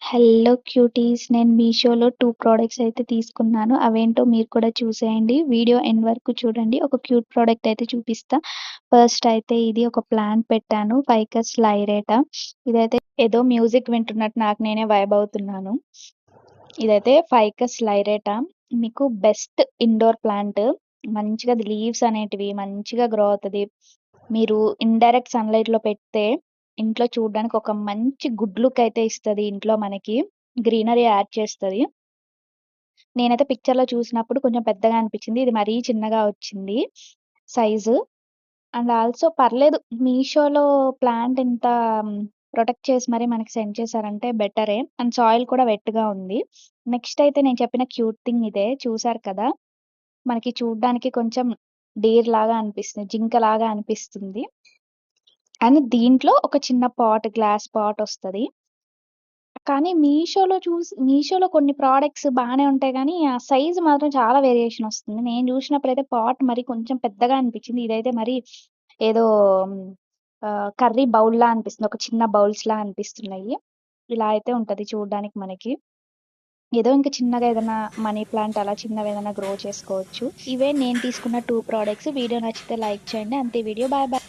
Hello cuties. నేను మీషోలో 2 products అయితే తీసుకున్నాను. అవేంటో మీరు కూడా చూసేయండి. వీడియో ఎండ్ వరకు చూడండి. ఒక క్యూట్ ప్రొడక్ట్ అయితే చూపిస్తా. ఫస్ట్ అయితే ఇది ఒక ప్లాంట్ పెట్టాను. ఫైకస్ లైరేటా. ఇదైతే ఏదో మ్యూజిక్ వింటున్నట్టు నాకు నేనే వైబ్ అవుతున్నాను. ఇదైతే ఫైకస్ లైరేటా. మీకు బెస్ట్ ఇండోర్ ప్లాంట్. మంచిగా లీవ్స్ అనేటివి మంచిగా గ్రో అవుతది. మీరు ఇండైరెక్ట్ సన్‌లైట్‌లో పెడితే ఇంట్లో చూడ్డానికి ఒక మంచి గుడ్ లుక్ అయితే ఇస్తది ఇంట్లో మనకి. గ్రీనరీ యాడ్ చేస్తది. నేనైతే పిక్చర్‌లో చూసినప్పుడు కొంచెం పెద్దగా అనిపించింది. ఇది మరీ చిన్నగా వచ్చింది సైజు. అండ్ ఆల్సో పర్లేదు. మీషోలో ప్లాంట్ ఇంత ప్రొటెక్ట్ చేసి మరి మనకి సెండ్ చేశారంటే బెటరే. అండ్ సాయిల్ కూడా వెట్‌గా ఉంది. నెక్స్ట్ అయితే నేను చెప్పిన క్యూట్ థింగ్ ఇదే. చూసారు కదా! మనకి చూడ్డానికి కొంచెం డీర్ లాగా అనిపిస్తుంది. జింకలాగా అనిపిస్తుంది. అండ్ దీంట్లో ఒక చిన్న పాట్, గ్లాస్ పాట్ ఒస్తది. కానీ మీషోలో కొన్ని ప్రొడక్ట్స్ బానే ఉంటాయి గానీ, ఆ సైజ్ మాత్రం చాలా వేరియేషన్ ఒస్తుంది. నేను జూసినప్పుడైతే పాట్ మరి కొంచెం పెద్దగా అనిపిచ్చింది. ఇదైతే మరి ఏదో కర్రీ బౌల్‌లా అనిపిస్తుంది. ఒక చిన్న బౌల్స్‌లా అనిపిస్తున్నాయి. ఇలా అయితే ఉంటది చూడ్డానికి మనకి. ఏదో ఇంక చిన్నగా ఏదన్నా మనీ ప్లాంట్ అలా చిన్నవేదన్నా గ్రో చేసుకోవచ్చు. ఇవే నేను తీసుకున్న 2 ప్రొడక్ట్స్. వీడియో నచ్చితే లైక్ చేయండి. అంతే వీడియో. Bye bye.